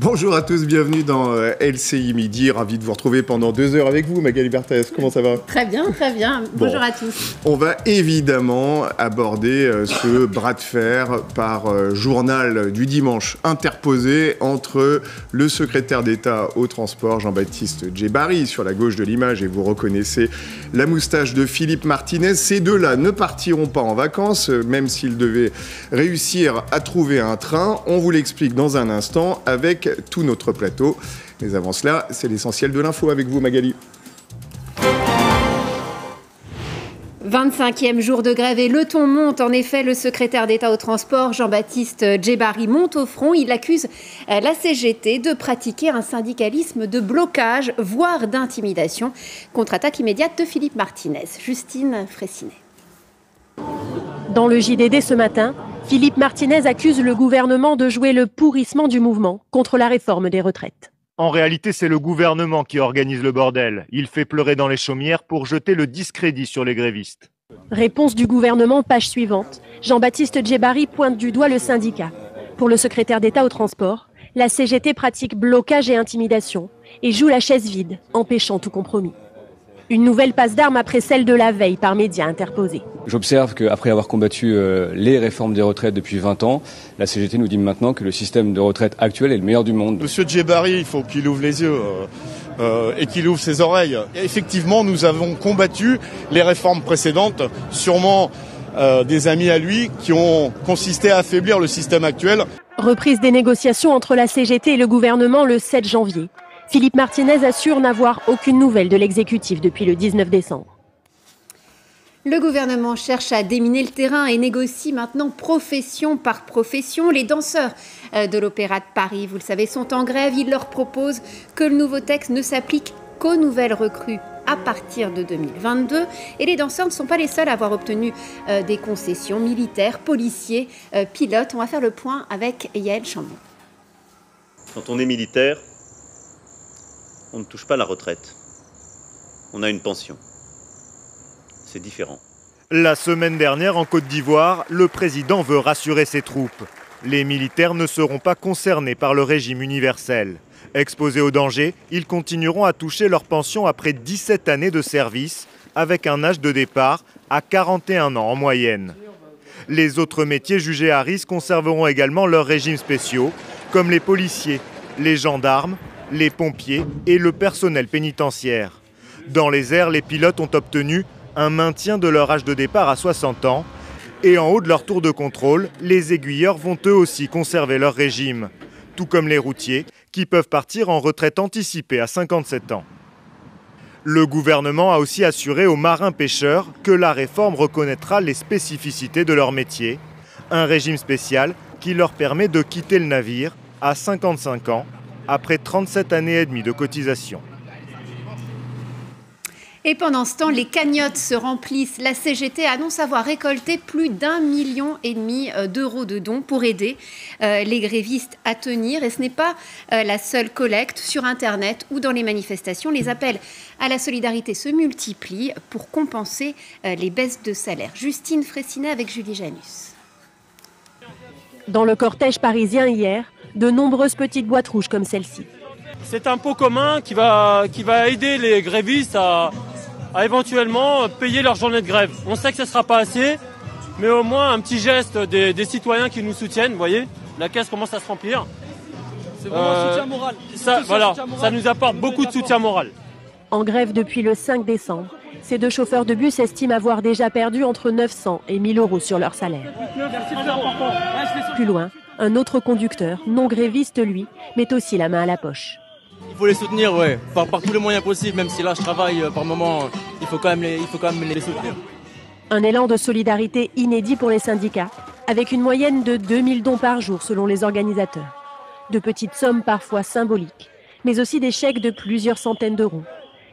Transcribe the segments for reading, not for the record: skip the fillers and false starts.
Bonjour à tous, bienvenue dans LCI Midi. Ravi de vous retrouver pendant 2 heures avec vous, Magali Berthès. Comment ça va? Très bien, très bien. Bonjour à tous. On va évidemment aborder ce bras de fer par journal du dimanche interposé entre le secrétaire d'État au transport, Jean-Baptiste Djebbari, sur la gauche de l'image, et vous reconnaissez la moustache de Philippe Martinez. Ces deux-là ne partiront pas en vacances, même s'ils devaient réussir à trouver un train. On vous l'explique dans un instant avec tout notre plateau. Mais avant cela, c'est l'essentiel de l'info avec vous, Magali. 25e jour de grève et le ton monte. En effet, le secrétaire d'État au transport, Jean-Baptiste Djebbari, monte au front. Il accuse la CGT de pratiquer un syndicalisme de blocage, voire d'intimidation. Contre-attaque immédiate de Philippe Martinez. Justine Fraissinet. Dans le JDD ce matin, Philippe Martinez accuse le gouvernement de jouer le pourrissement du mouvement contre la réforme des retraites. En réalité, c'est le gouvernement qui organise le bordel. Il fait pleurer dans les chaumières pour jeter le discrédit sur les grévistes. Réponse du gouvernement, page suivante. Jean-Baptiste Djebbari pointe du doigt le syndicat. Pour le secrétaire d'État au transport, la CGT pratique blocage et intimidation et joue la chaise vide, empêchant tout compromis. Une nouvelle passe d'armes après celle de la veille par médias interposés. J'observe qu'après avoir combattu les réformes des retraites depuis 20 ans, la CGT nous dit maintenant que le système de retraite actuel est le meilleur du monde. Monsieur Djebbari, il faut qu'il ouvre les yeux et qu'il ouvre ses oreilles. Et effectivement, nous avons combattu les réformes précédentes, sûrement des amis à lui, qui ont consisté à affaiblir le système actuel. Reprise des négociations entre la CGT et le gouvernement le 7 janvier. Philippe Martinez assure n'avoir aucune nouvelle de l'exécutif depuis le 19 décembre. Le gouvernement cherche à déminer le terrain et négocie maintenant profession par profession. Les danseurs de l'Opéra de Paris, vous le savez, sont en grève. Ils leur proposent que le nouveau texte ne s'applique qu'aux nouvelles recrues à partir de 2022. Et les danseurs ne sont pas les seuls à avoir obtenu des concessions. Militaires, policiers, pilotes. On va faire le point avec Yael Chambon. Quand on est militaire, on ne touche pas la retraite. On a une pension. C'est différent. La semaine dernière, en Côte d'Ivoire, le président veut rassurer ses troupes. Les militaires ne seront pas concernés par le régime universel. Exposés au danger, ils continueront à toucher leur pension après 17 années de service, avec un âge de départ à 41 ans en moyenne. Les autres métiers jugés à risque conserveront également leurs régimes spéciaux, comme les policiers, les gendarmes, les pompiers et le personnel pénitentiaire. Dans les airs, les pilotes ont obtenu un maintien de leur âge de départ à 60 ans. Et en haut de leur tour de contrôle, les aiguilleurs vont eux aussi conserver leur régime. Tout comme les routiers, qui peuvent partir en retraite anticipée à 57 ans. Le gouvernement a aussi assuré aux marins-pêcheurs que la réforme reconnaîtra les spécificités de leur métier. Un régime spécial qui leur permet de quitter le navire à 55 ans, après 37 années et demie de cotisation. Et pendant ce temps, les cagnottes se remplissent. La CGT annonce avoir récolté plus d'1,5 million d'euros de dons pour aider les grévistes à tenir. Et ce n'est pas la seule collecte. Sur Internet ou dans les manifestations, les appels à la solidarité se multiplient pour compenser les baisses de salaire. Justine Fraissinet avec Julie Janus. Dans le cortège parisien hier, de nombreuses petites boîtes rouges comme celle-ci. C'est un pot commun qui va aider les grévistes à éventuellement payer leur journée de grève. On sait que ce ne sera pas assez, mais au moins un petit geste des citoyens qui nous soutiennent. Vous voyez, la caisse commence à se remplir. C'est vraiment un soutien moral. Ça nous apporte beaucoup de soutien moral. En grève depuis le 5 décembre, ces deux chauffeurs de bus estiment avoir déjà perdu entre 900 et 1 000 euros sur leur salaire. Plus loin, un autre conducteur, non gréviste lui, met aussi la main à la poche. Il faut les soutenir, ouais, par tous les moyens possibles, même si là je travaille par moment, il faut quand même les soutenir. Un élan de solidarité inédit pour les syndicats, avec une moyenne de 2000 dons par jour selon les organisateurs. De petites sommes parfois symboliques, mais aussi des chèques de plusieurs centaines d'euros.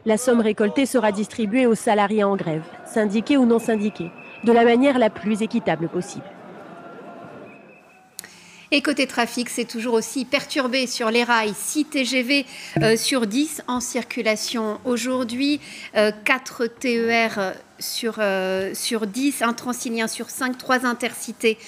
La somme récoltée sera distribuée aux salariés en grève, syndiqués ou non syndiqués, de la manière la plus équitable possible. Et côté trafic, c'est toujours aussi perturbé sur les rails. 6 TGV sur 10 en circulation aujourd'hui, 4 TER sur 10, un Transilien sur 5, 3 Intercités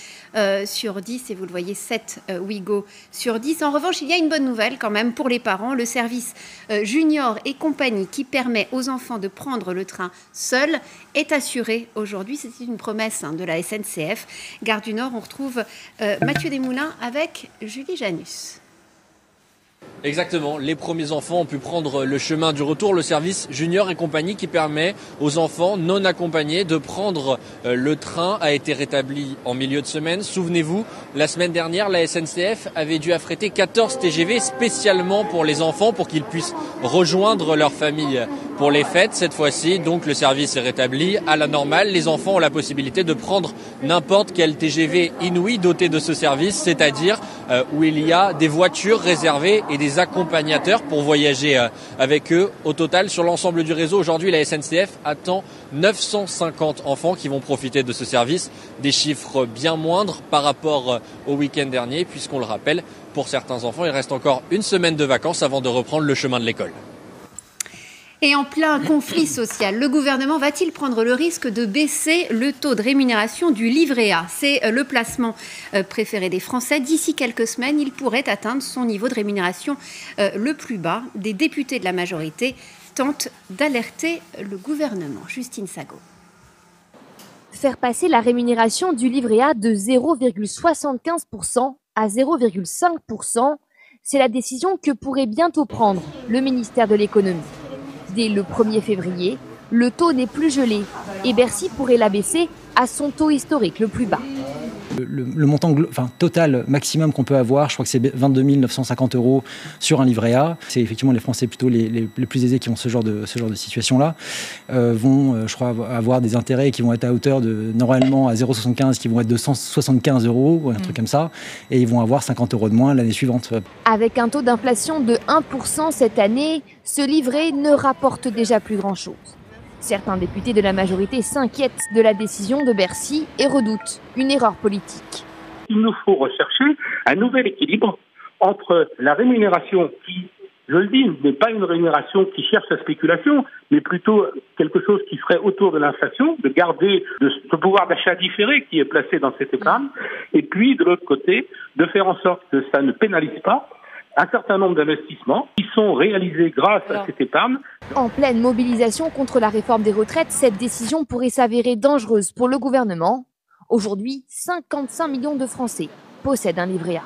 sur 10, et vous le voyez, 7 Ouigo sur 10. En revanche, il y a une bonne nouvelle quand même pour les parents. Le service Junior et compagnie, qui permet aux enfants de prendre le train seuls, est assuré aujourd'hui. C'est une promesse de la SNCF. Gare du Nord, on retrouve Mathieu Desmoulins avec Julie Janus. Exactement, les premiers enfants ont pu prendre le chemin du retour, le service Junior et compagnie qui permet aux enfants non accompagnés de prendre le train a été rétabli en milieu de semaine. Souvenez-vous, la semaine dernière, la SNCF avait dû affréter 14 TGV spécialement pour les enfants pour qu'ils puissent rejoindre leur famille pour les fêtes. Cette fois-ci, donc, le service est rétabli à la normale. Les enfants ont la possibilité de prendre n'importe quel TGV inouï doté de ce service, c'est-à-dire où il y a des voitures réservées et des accompagnateurs pour voyager avec eux. Au total, sur l'ensemble du réseau, aujourd'hui, la SNCF attend 950 enfants qui vont profiter de ce service. Des chiffres bien moindres par rapport au week-end dernier, puisqu'on le rappelle, pour certains enfants, il reste encore une semaine de vacances avant de reprendre le chemin de l'école. Et en plein conflit social, le gouvernement va-t-il prendre le risque de baisser le taux de rémunération du livret A? C'est le placement préféré des Français. D'ici quelques semaines, il pourrait atteindre son niveau de rémunération le plus bas. Des députés de la majorité tentent d'alerter le gouvernement. Justine Sago. Faire passer la rémunération du livret A de 0,75% à 0,5%, c'est la décision que pourrait bientôt prendre le ministère de l'économie. Dès le 1er février, le taux n'est plus gelé et Bercy pourrait l'abaisser à son taux historique le plus bas. Le montant total maximum qu'on peut avoir, je crois que c'est 22 950 € sur un livret A. C'est effectivement les Français plutôt les plus aisés qui ont ce genre de situation-là, vont, je crois, avoir des intérêts qui vont être à hauteur de, normalement, à 0,75, qui vont être de 175 € ou un truc comme ça, et ils vont avoir 50 € de moins l'année suivante. Avec un taux d'inflation de 1% cette année, ce livret ne rapporte déjà plus grand-chose. Certains députés de la majorité s'inquiètent de la décision de Bercy et redoutent une erreur politique. Il nous faut rechercher un nouvel équilibre entre la rémunération qui, je le dis, n'est pas une rémunération qui cherche la spéculation, mais plutôt quelque chose qui serait autour de l'inflation, de garder ce pouvoir d'achat différé qui est placé dans cette épargne, et puis de l'autre côté, de faire en sorte que ça ne pénalise pas un certain nombre d'investissements qui sont réalisés grâce à cette épargne. En pleine mobilisation contre la réforme des retraites, cette décision pourrait s'avérer dangereuse pour le gouvernement. Aujourd'hui, 55 millions de Français possèdent un livret A.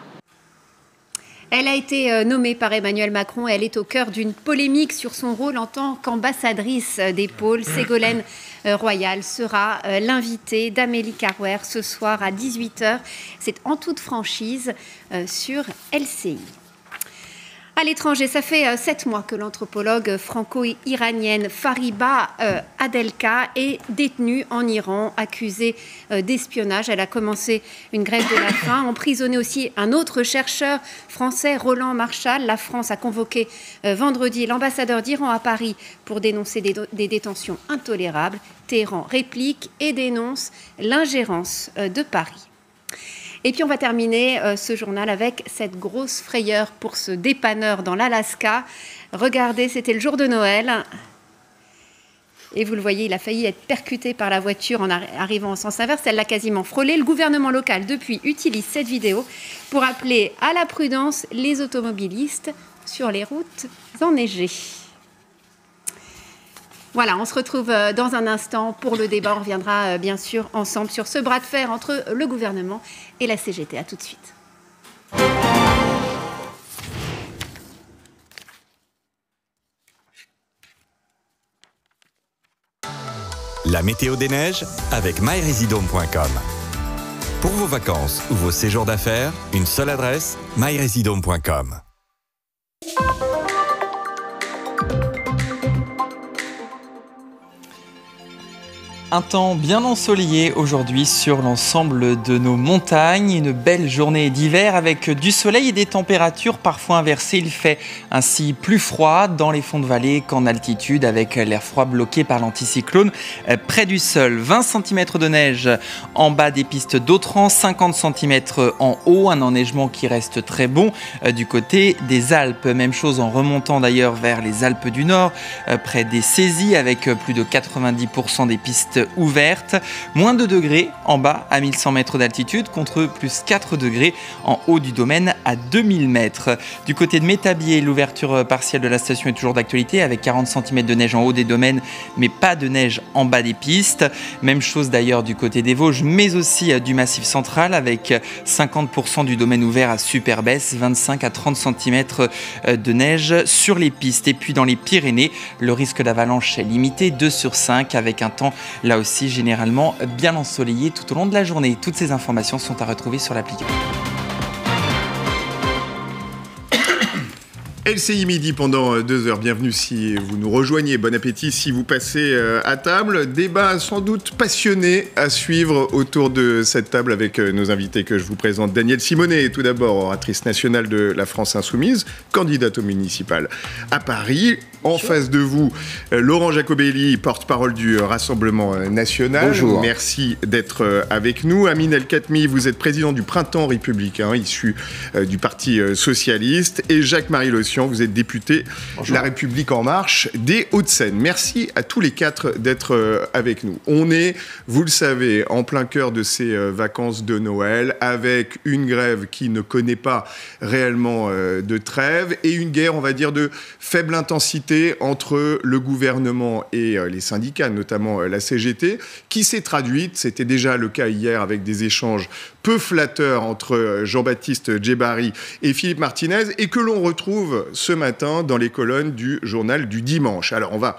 Elle a été nommée par Emmanuel Macron. Elle est au cœur d'une polémique sur son rôle en tant qu'ambassadrice des pôles. Ségolène Royal sera l'invitée d'Amélie Carrère ce soir à 18h. C'est en toute franchise sur LCI. À l'étranger, ça fait 7 mois que l'anthropologue franco-iranienne Fariba Adelka est détenue en Iran, accusée d'espionnage. Elle a commencé une grève de la faim, emprisonné aussi un autre chercheur français, Roland Marchal. La France a convoqué vendredi l'ambassadeur d'Iran à Paris pour dénoncer des détentions intolérables. Téhéran réplique et dénonce l'ingérence de Paris. Et puis on va terminer ce journal avec cette grosse frayeur pour ce dépanneur dans l'Alaska. Regardez, c'était le jour de Noël. Et vous le voyez, il a failli être percuté par la voiture en arrivant en sens inverse. Elle l'a quasiment frôlé. Le gouvernement local, depuis, utilise cette vidéo pour appeler à la prudence les automobilistes sur les routes enneigées. Voilà, on se retrouve dans un instant pour le débat. On reviendra bien sûr ensemble sur ce bras de fer entre le gouvernement et la CGT. À tout de suite. La météo des neiges avec myresidome.com. Pour vos vacances ou vos séjours d'affaires, une seule adresse, myresidome.com. Un temps bien ensoleillé aujourd'hui sur l'ensemble de nos montagnes. Une belle journée d'hiver avec du soleil et des températures parfois inversées. Il fait ainsi plus froid dans les fonds de vallée qu'en altitude avec l'air froid bloqué par l'anticyclone près du sol. 20 cm de neige en bas des pistes d'Autran, 50 cm en haut. Un enneigement qui reste très bon du côté des Alpes. Même chose en remontant d'ailleurs vers les Alpes du Nord, près des Saisies avec plus de 90% des pistes ouverte. Moins 2 degrés en bas à 1100 mètres d'altitude contre plus 4 degrés en haut du domaine à 2000 mètres. Du côté de Métabier, l'ouverture partielle de la station est toujours d'actualité avec 40 cm de neige en haut des domaines mais pas de neige en bas des pistes. Même chose d'ailleurs du côté des Vosges mais aussi du Massif central avec 50% du domaine ouvert à Superbès, 25 à 30 cm de neige sur les pistes. Et puis dans les Pyrénées, le risque d'avalanche est limité, 2 sur 5 avec un temps là aussi généralement bien ensoleillé tout au long de la journée. Toutes ces informations sont à retrouver sur l'application. LCI Midi pendant 2 heures. Bienvenue si vous nous rejoignez. Bon appétit si vous passez à table. Débat sans doute passionné à suivre autour de cette table avec nos invités que je vous présente. Danielle Simonet, tout d'abord, oratrice nationale de la France Insoumise, candidate au municipal à Paris. En face de vous, Laurent Jacobelli, porte-parole du Rassemblement national. Bonjour. Merci d'être avec nous. Amine El Khatmi, vous êtes président du Printemps républicain, issu du Parti socialiste. Et Jacques-Marie Le Sion, vous êtes député La République En Marche des Hauts-de-Seine. Merci à tous les 4 d'être avec nous. On est, vous le savez, en plein cœur de ces vacances de Noël, avec une grève qui ne connaît pas réellement de trêve et une guerre, on va dire, de faible intensité entre le gouvernement et les syndicats, notamment la CGT, qui s'est traduite, c'était déjà le cas hier avec des échanges peu flatteurs entre Jean-Baptiste Djebbari et Philippe Martinez, et que l'on retrouve ce matin dans les colonnes du journal du dimanche. Alors on va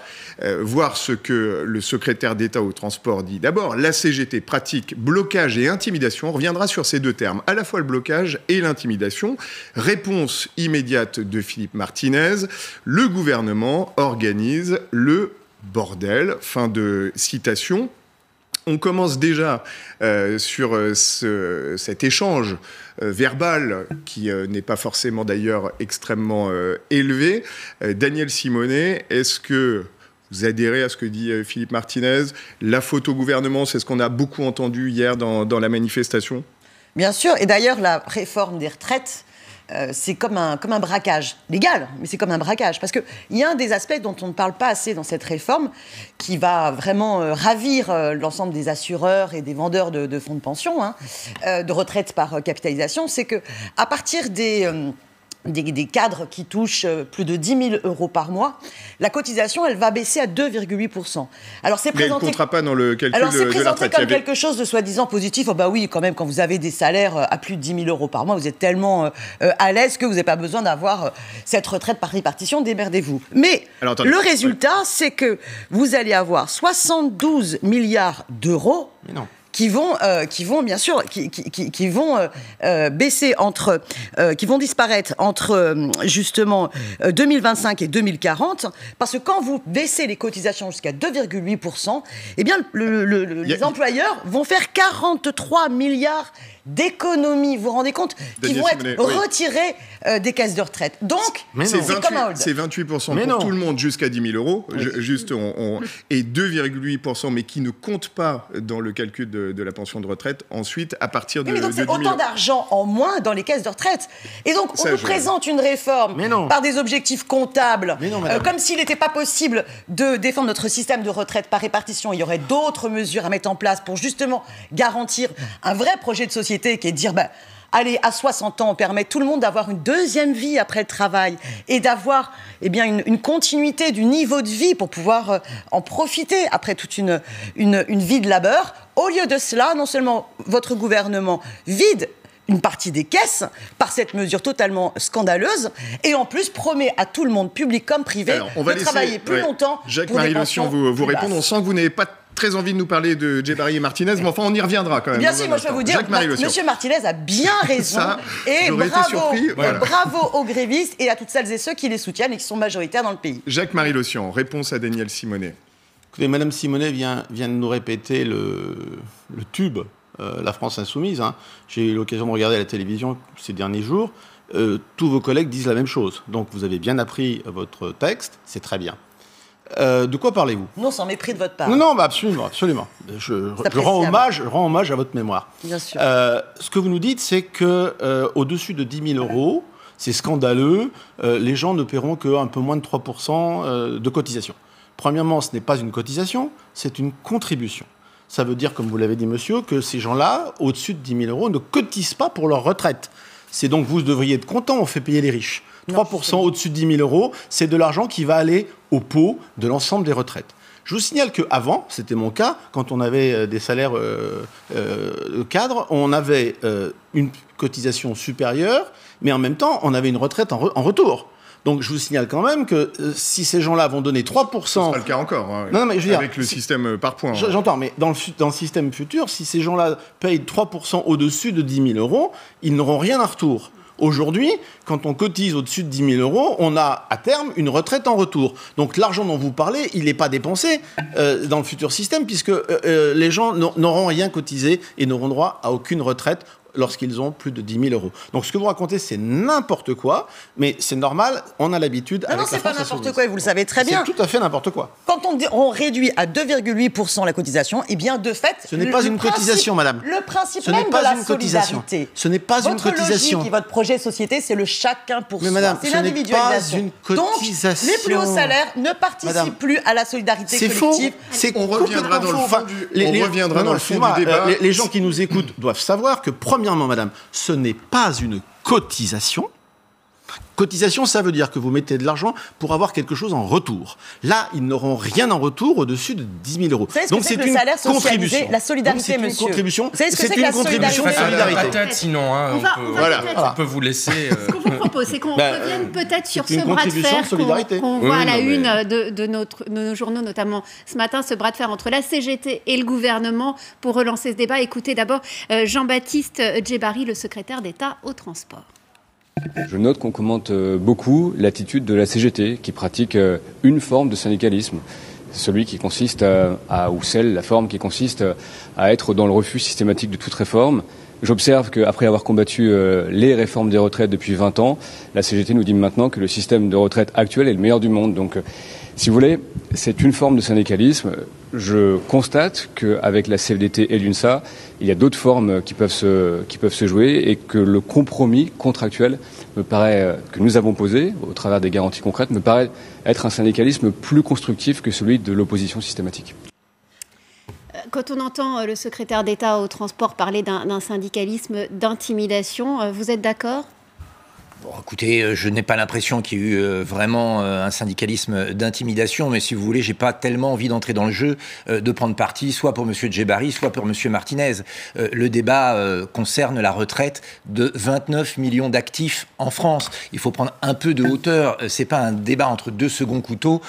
voir ce que le secrétaire d'État au transport dit. D'abord, la CGT pratique blocage et intimidation. On reviendra sur ces 2 termes, à la fois le blocage et l'intimidation. Réponse immédiate de Philippe Martinez. Le gouvernement organise le bordel. Fin de citation. On commence déjà sur cet échange verbal qui n'est pas forcément d'ailleurs extrêmement élevé. Danielle Simonet, est-ce que vous adhérez à ce que dit Philippe Martinez? La faute au gouvernement, c'est ce qu'on a beaucoup entendu hier dans la manifestation? Bien sûr, et d'ailleurs la réforme des retraites, c'est comme un braquage légal, mais c'est comme un braquage. Parce qu'il y a un des aspects dont on ne parle pas assez dans cette réforme qui va vraiment ravir l'ensemble des assureurs et des vendeurs de fonds de pension, de retraite par capitalisation, c'est qu'à partir des cadres qui touchent plus de 10 000 euros par mois, la cotisation, elle va baisser à 2,8%. Alors c'est présenté... Mais elle ne comptera pas dans le calcul de la retraite. Alors c'est présenté comme quelque chose de soi-disant positif. Oh bah oui, quand même, quand vous avez des salaires à plus de 10 000 euros par mois, vous êtes tellement à l'aise que vous n'avez pas besoin d'avoir cette retraite par répartition, démerdez-vous. Mais le résultat, c'est que vous allez avoir 72 milliards d'euros... Mais non. Qui vont bien sûr, qui vont baisser qui vont disparaître entre justement 2025 et 2040, parce que quand vous baissez les cotisations jusqu'à 2,8%, eh bien les employeurs vont faire 43 milliards d'économies, vous vous rendez compte, qui vont être retirés des caisses de retraite. Donc, c'est comme un hold-up. C'est 28% pour tout le monde jusqu'à 10 000 euros, et 2,8%, mais qui ne comptent pas dans le calcul de la pension de retraite, ensuite, à partir de 10 000 euros. C'est autant d'argent en moins dans les caisses de retraite. Et donc, on nous présente une réforme par des objectifs comptables, comme s'il n'était pas possible de défendre notre système de retraite par répartition. Il y aurait d'autres mesures à mettre en place pour justement garantir un vrai projet de société qui est de dire, allez, à 60 ans, on permet tout le monde d'avoir une deuxième vie après le travail et d'avoir une continuité du niveau de vie pour pouvoir en profiter après toute une vie de labeur. Au lieu de cela, non seulement votre gouvernement vide une partie des caisses par cette mesure totalement scandaleuse et en plus promet à tout le monde, public comme privé, de travailler plus longtemps. Jacques-Marie Le Sion, vous répondre. On sent que vous n'avez pas très envie de nous parler de Djebbari et Martinez, mais enfin on y reviendra quand même. Bien sûr, moi je peux vous dire, Monsieur Martinez a bien raison et bravo aux grévistes et à toutes celles et ceux qui les soutiennent et qui sont majoritaires dans le pays. Jacques-Marie Le Sion, réponse à Danielle Simonet. Écoutez, Madame Simonet vient de nous répéter le tube La France Insoumise. J'ai eu l'occasion de regarder à la télévision ces derniers jours. Tous vos collègues disent la même chose. Donc vous avez bien appris votre texte, c'est très bien. De quoi parlez-vous? Non, sans mépris de votre part. Non, absolument. Je rends hommage à votre mémoire. Bien sûr. Ce que vous nous dites, c'est que au-dessus de 10 000 euros, c'est scandaleux, les gens ne paieront qu'un peu moins de 3% de cotisation. Premièrement, ce n'est pas une cotisation, c'est une contribution. Ça veut dire, comme vous l'avez dit, monsieur, que ces gens-là, au-dessus de 10 000 euros, ne cotisent pas pour leur retraite. C'est donc, vous devriez être content, on fait payer les riches. 3% au-dessus de 10 000 euros, c'est de l'argent qui va aller au pot de l'ensemble des retraites. Je vous signale qu'avant, c'était mon cas, quand on avait des salaires cadres, on avait une cotisation supérieure, mais en même temps, on avait une retraite en retour. Donc je vous signale quand même que si ces gens-là vont donner 3%... Ce sera le cas encore, hein, non, mais je veux dire, avec le système par points. J'entends, mais dans le système futur, si ces gens-là payent 3% au-dessus de 10 000 euros, ils n'auront rien à retour. Aujourd'hui, quand on cotise au-dessus de 10 000 euros, on a à terme une retraite en retour. Donc l'argent dont vous parlez, il n'est pas dépensé dans le futur système, puisque les gens n'auront rien cotisé et n'auront droit à aucune retraite lorsqu'ils ont plus de 10 000 euros. Donc ce que vous racontez, c'est n'importe quoi, mais c'est normal, on a l'habitude avec la France insoumise. Non, c'est pas n'importe quoi, et vous le savez très bien. C'est tout à fait n'importe quoi. Quand on réduit à 2,8% la cotisation, eh bien, de fait... Ce n'est pas une cotisation, madame. Le principe même de la solidarité. Ce n'est pas une cotisation. Votre logique et votre projet société, c'est le chacun pour soi. Mais madame, c'est l'individualisation. Une cotisation. Donc, les plus hauts salaires ne participent plus à la solidarité collective. C'est faux. On reviendra dans le fond du débat. Les gens qui nous écoutent doivent savoir que, premièrement, madame, ce n'est pas une cotisation. Cotisation, ça veut dire que vous mettez de l'argent pour avoir quelque chose en retour. Là, ils n'auront rien en retour au-dessus de 10 000 euros. Donc c'est une contribution. La solidarité, monsieur. C'est une contribution. Vous savez ce que c'est que la contribution de solidarité. Peut-être, sinon, hein, on peut vous laisser. Ce qu'on vous propose, c'est qu'on revienne peut-être sur ce bras de fer qu'on voit à la une de nos journaux, notamment ce matin, ce bras de fer entre la CGT et le gouvernement pour relancer ce débat. Écoutez d'abord Jean-Baptiste Djebbari, le secrétaire d'État au transport. Je note qu'on commente beaucoup l'attitude de la CGT qui pratique une forme de syndicalisme. Celui qui consiste la forme qui consiste à être dans le refus systématique de toute réforme. J'observe qu'après avoir combattu les réformes des retraites depuis 20 ans, la CGT nous dit maintenant que le système de retraite actuel est le meilleur du monde. Donc, si vous voulez, c'est une forme de syndicalisme. Je constate qu'avec la CFDT et l'UNSA, il y a d'autres formes qui peuvent se jouer et que le compromis contractuel me paraît, que nous avons posé au travers des garanties concrètes, me paraît être un syndicalisme plus constructif que celui de l'opposition systématique. Quand on entend le secrétaire d'État au transport parler d'un syndicalisme d'intimidation, vous êtes d'accord ? Bon, écoutez, je n'ai pas l'impression qu'il y ait eu vraiment un syndicalisme d'intimidation, mais si vous voulez, j'ai pas tellement envie d'entrer dans le jeu, de prendre parti, soit pour M. Djebbari, soit pour M. Martinez. Le débat concerne la retraite de 29 millions d'actifs en France. Il faut prendre un peu de hauteur. C'est pas un débat entre deux seconds couteaux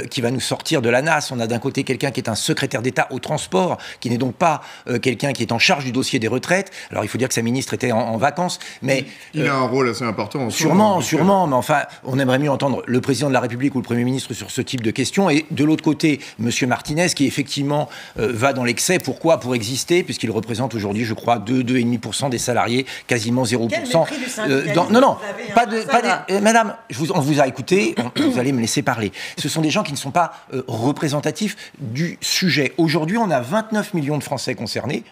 qui va nous sortir de la nasse. On a d'un côté quelqu'un qui est un secrétaire d'État au transport, qui n'est donc pas quelqu'un qui est en charge du dossier des retraites. Alors il faut dire que sa ministre était en vacances, mais... Il a un rôle assez important. Sûrement, mais enfin, on aimerait mieux entendre le président de la République ou le Premier ministre sur ce type de questions. Et de l'autre côté, M. Martinez, qui effectivement va dans l'excès. Pourquoi ? Pour exister, puisqu'il représente aujourd'hui, je crois, 2,5% des salariés, quasiment 0%. Madame, on vous a écouté, vous allez me laisser parler. Ce sont des gens qui ne sont pas représentatifs du sujet. Aujourd'hui, on a 29 millions de Français concernés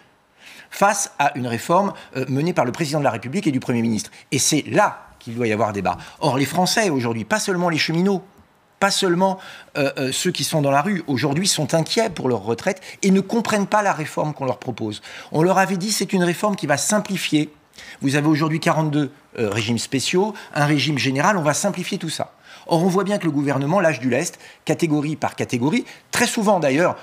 face à une réforme menée par le président de la République et du Premier ministre. Et c'est là qu'il doit y avoir débat. Or, les Français, aujourd'hui, pas seulement les cheminots, pas seulement ceux qui sont dans la rue, aujourd'hui sont inquiets pour leur retraite et ne comprennent pas la réforme qu'on leur propose. On leur avait dit c'est une réforme qui va simplifier. Vous avez aujourd'hui 42 régimes spéciaux, un régime général, on va simplifier tout ça. Or, on voit bien que le gouvernement lâche du lest, catégorie par catégorie, très souvent d'ailleurs,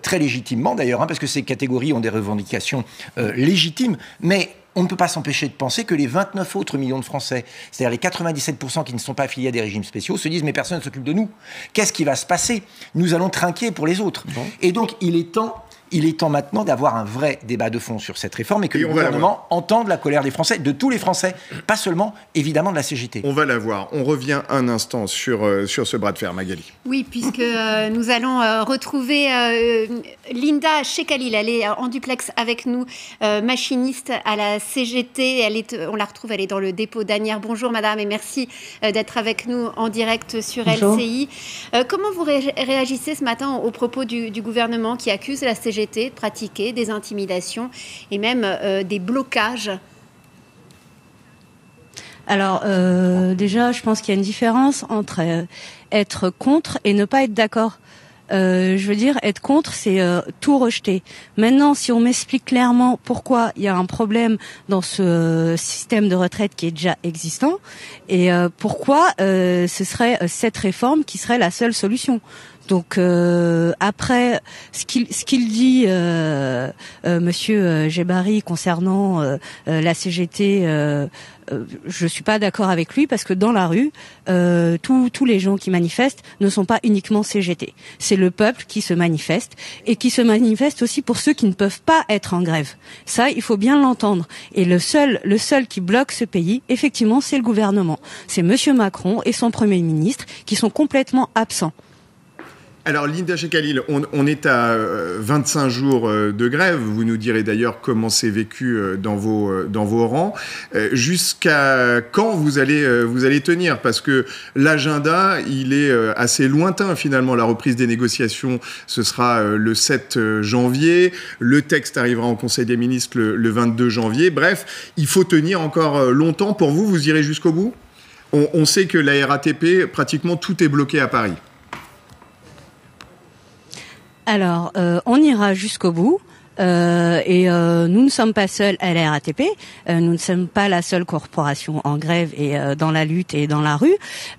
très légitimement d'ailleurs, parce que ces catégories ont des revendications légitimes, mais on ne peut pas s'empêcher de penser que les 29 autres millions de Français, c'est-à-dire les 97% qui ne sont pas affiliés à des régimes spéciaux, se disent « mais personne ne s'occupe de nous. Qu'est-ce qui va se passer ? Nous allons trinquer pour les autres. » Et donc, il est temps maintenant d'avoir un vrai débat de fond sur cette réforme et que le gouvernement entende la colère des Français, de tous les Français, pas seulement, évidemment, de la CGT. On va la voir. On revient un instant sur ce bras de fer, Magali. Oui, puisque nous allons retrouver Linda Chekhalil. Elle est en duplex avec nous, machiniste à la CGT. On la retrouve, elle est dans le dépôt d'Asnières. Bonjour, madame, et merci d'être avec nous en direct sur LCI. Comment vous réagissez ce matin aux propos du gouvernement qui accuse la CGT de pratiquer des intimidations et même des blocages? Alors, déjà, je pense qu'il y a une différence entre être contre et ne pas être d'accord. je veux dire, être contre, c'est tout rejeter. Maintenant, si on m'explique clairement pourquoi il y a un problème dans ce système de retraite qui est déjà existant, et pourquoi ce serait cette réforme qui serait la seule solution. Donc après, ce qu'il dit Monsieur Djebbari concernant la CGT, je suis pas d'accord avec lui parce que dans la rue, tous les gens qui manifestent ne sont pas uniquement CGT. C'est le peuple qui se manifeste et qui se manifeste aussi pour ceux qui ne peuvent pas être en grève. Ça, il faut bien l'entendre. Et le seul qui bloque ce pays, effectivement, c'est le gouvernement. C'est Monsieur Macron et son Premier ministre qui sont complètement absents. Alors, Linda Chekalil, on est à 25 jours de grève. Vous nous direz d'ailleurs comment c'est vécu dans vos rangs. Jusqu'à quand vous allez tenir? Parce que l'agenda, il est assez lointain finalement. La reprise des négociations, ce sera le 7 janvier. Le texte arrivera en Conseil des ministres le 22 janvier. Bref, il faut tenir encore longtemps. Pour vous, vous irez jusqu'au bout? On sait que la RATP, pratiquement tout est bloqué à Paris. Alors, on ira jusqu'au bout. Et nous ne sommes pas seuls à la RATP, nous ne sommes pas la seule corporation en grève et dans la lutte et dans la rue.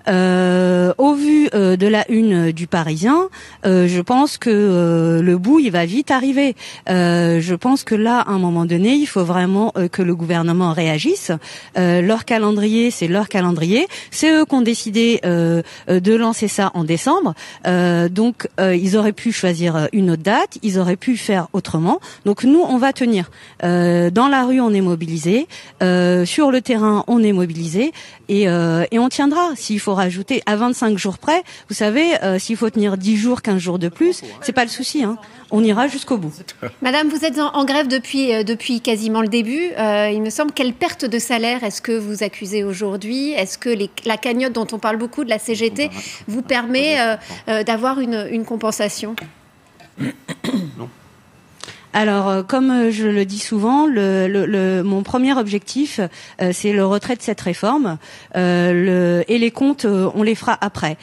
Au vu de la une du Parisien, je pense que le bout il va vite arriver. Je pense que là, à un moment donné, il faut vraiment que le gouvernement réagisse. Leur calendrier, c'est leur calendrier. C'est eux qui ont décidé de lancer ça en décembre. Donc, ils auraient pu choisir une autre date, ils auraient pu faire autrement. Donc nous, on va tenir. Dans la rue, on est mobilisé. Sur le terrain, on est mobilisé. Et on tiendra. S'il faut rajouter à 25 jours près, vous savez, s'il faut tenir 10 jours, 15 jours de plus, c'est pas le souci. Hein. On ira jusqu'au bout. Madame, vous êtes en grève depuis quasiment le début. Il me semble, quelle perte de salaire est-ce que vous accusez aujourd'hui? Est-ce que la cagnotte dont on parle beaucoup de la CGT vous permet d'avoir une compensation? Non. Alors, comme je le dis souvent, mon premier objectif, c'est le retrait de cette réforme. Et les comptes, on les fera après.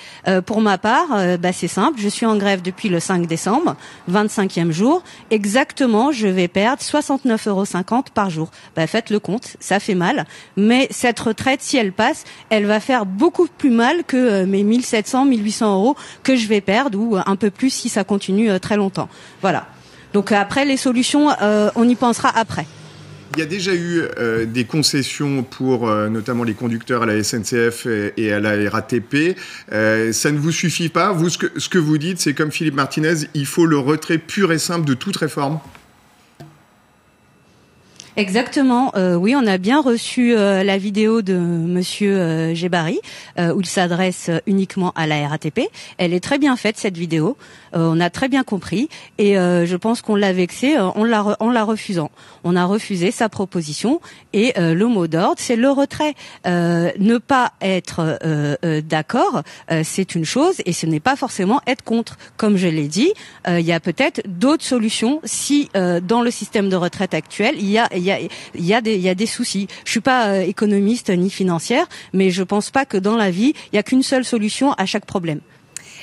Pour ma part, c'est simple. Je suis en grève depuis le 5 décembre, 25e jour. Exactement, je vais perdre 69,50 € par jour. Faites le compte, ça fait mal. Mais cette retraite, si elle passe, elle va faire beaucoup plus mal que mes 1700, 1800 € que je vais perdre, ou un peu plus si ça continue très longtemps. Voilà. Donc après, les solutions, on y pensera après. Il y a déjà eu des concessions pour notamment les conducteurs à la SNCF et à la RATP. Ça ne vous suffit pas? Vous, ce que vous dites, c'est comme Philippe Martinez, il faut le retrait pur et simple de toute réforme? Exactement. Oui, on a bien reçu la vidéo de Monsieur Djebbari où il s'adresse uniquement à la RATP. Elle est très bien faite, cette vidéo. On a très bien compris et je pense qu'on l'a vexé en la refusant. On a refusé sa proposition et le mot d'ordre, c'est le retrait. Ne pas être d'accord, c'est une chose et ce n'est pas forcément être contre. Comme je l'ai dit, il y a peut-être d'autres solutions si dans le système de retraite actuel, il y a des soucis. Je suis pas économiste ni financière, mais je pense pas que dans la vie, il y a qu'une seule solution à chaque problème.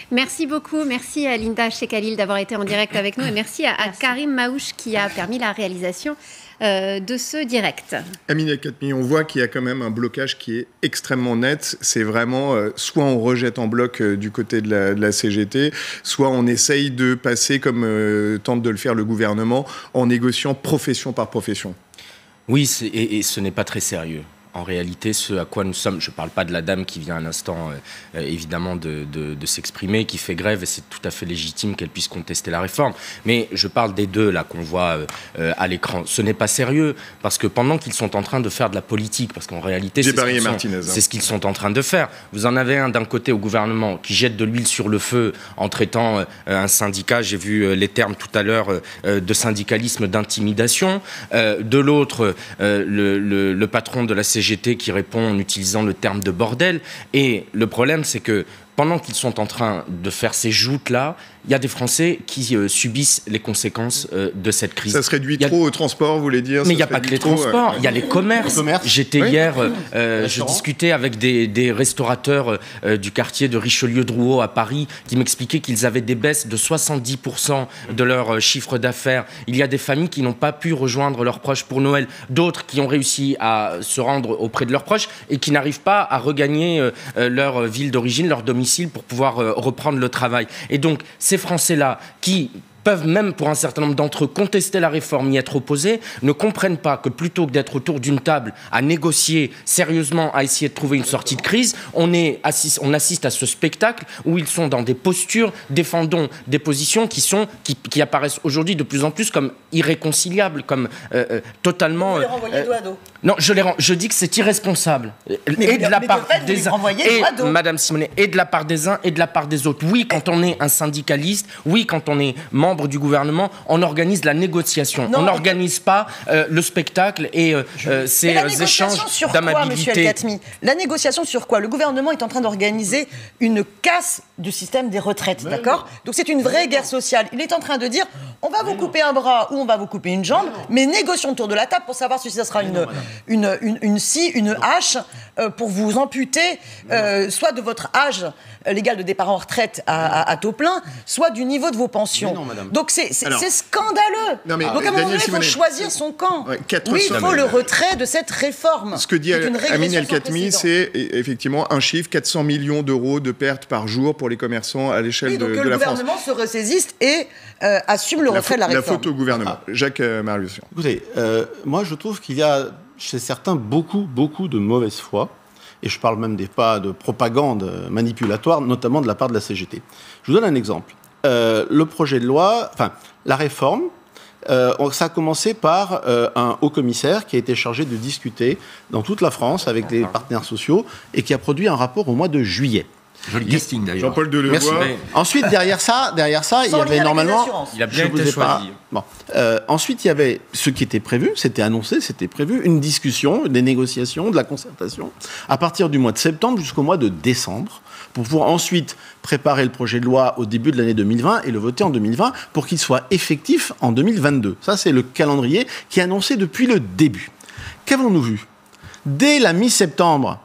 Merci beaucoup. Merci à Linda Chekalil d'avoir été en direct avec nous et merci à Karim Maouche qui a permis la réalisation de ce direct. Aminata Khatmi, on voit qu'il y a quand même un blocage qui est extrêmement net. C'est vraiment soit on rejette en bloc du côté de la CGT, soit on essaye de passer comme tente de le faire le gouvernement en négociant profession par profession. Oui, et ce n'est pas très sérieux. En réalité, ce à quoi nous sommes, je ne parle pas de la dame qui vient à l'instant, évidemment, de s'exprimer, qui fait grève, et c'est tout à fait légitime qu'elle puisse contester la réforme. Mais je parle des deux, là, qu'on voit à l'écran. Ce n'est pas sérieux, parce que pendant qu'ils sont en train de faire de la politique, parce qu'en réalité, c'est ce qu'ils sont en train de faire. Vous en avez un d'un côté au gouvernement qui jette de l'huile sur le feu en traitant un syndicat, j'ai vu les termes tout à l'heure, de syndicalisme, d'intimidation. De l'autre, le patron de la CGT qui répond en utilisant le terme de bordel. Et le problème, c'est que pendant qu'ils sont en train de faire ces joutes-là, il y a des Français qui subissent les conséquences de cette crise. Ça se réduit trop au transport, vous voulez dire? Mais il n'y a pas que les transports, il y a les commerces. J'étais hier, je discutais avec des restaurateurs du quartier de Richelieu-Drouot à Paris qui m'expliquaient qu'ils avaient des baisses de 70% de leur chiffre d'affaires. Il y a des familles qui n'ont pas pu rejoindre leurs proches pour Noël, d'autres qui ont réussi à se rendre auprès de leurs proches et qui n'arrivent pas à regagner leur ville d'origine, leur domicile pour pouvoir reprendre le travail. Et donc, ces Français-là qui peuvent même, pour un certain nombre d'entre eux, contester la réforme, y être opposés, ne comprennent pas que plutôt que d'être autour d'une table à négocier sérieusement, à essayer de trouver une sortie de crise, on assiste à ce spectacle où ils sont dans des postures, défendant des positions qui apparaissent aujourd'hui de plus en plus comme irréconciliables, comme totalement... Vous les renvoyez dos à dos. Non, je dis que c'est irresponsable. Et de la part des uns, Madame Simonet, et de la part des uns et de la part des autres. Oui, quand on est un syndicaliste, oui, quand on est membre du gouvernement, on organise la négociation. On n'organise pas le spectacle et ces échanges d'amabilité. La négociation sur quoi? Le gouvernement est en train d'organiser une casse du système des retraites, d'accord? Donc c'est une vraie guerre sociale. Il est en train de dire, on va vous couper un bras ou on va vous couper une jambe, mais négocions autour de la table pour savoir si ça sera une scie, une hache pour vous amputer soit de votre âge légal de départ en retraite à taux plein, soit du niveau de vos pensions. Non, donc c'est scandaleux. Donc à un moment donné, il faut choisir son camp. Oui, il faut le retrait de cette réforme. Ce que dit Amine El-Khatmi, c'est effectivement un chiffre, 400 millions d'euros de pertes par jour pour les commerçants à l'échelle de la France. Donc le gouvernement se ressaisisse et assume le retrait de la réforme. La faute au gouvernement. Jacques Marius. Écoutez, moi je trouve qu'il y a chez certains beaucoup de mauvaise foi. Et je parle même des pas de propagande manipulatoire, notamment de la part de la CGT. Je vous donne un exemple. Le projet de loi, enfin, la réforme, ça a commencé par un haut commissaire qui a été chargé de discuter dans toute la France avec les partenaires sociaux et qui a produit un rapport au mois de juillet. Joli casting d'ailleurs. Jean-Paul Delevoye. Ensuite, derrière ça, il y avait normalement. Il a bien été choisi. Bon. Ensuite, il y avait ce qui était prévu, c'était annoncé, c'était prévu, une discussion, des négociations, de la concertation, à partir du mois de septembre jusqu'au mois de décembre, pour pouvoir ensuite préparer le projet de loi au début de l'année 2020 et le voter en 2020 pour qu'il soit effectif en 2022. Ça, c'est le calendrier qui est annoncé depuis le début. Qu'avons-nous vu? Dès la mi-septembre,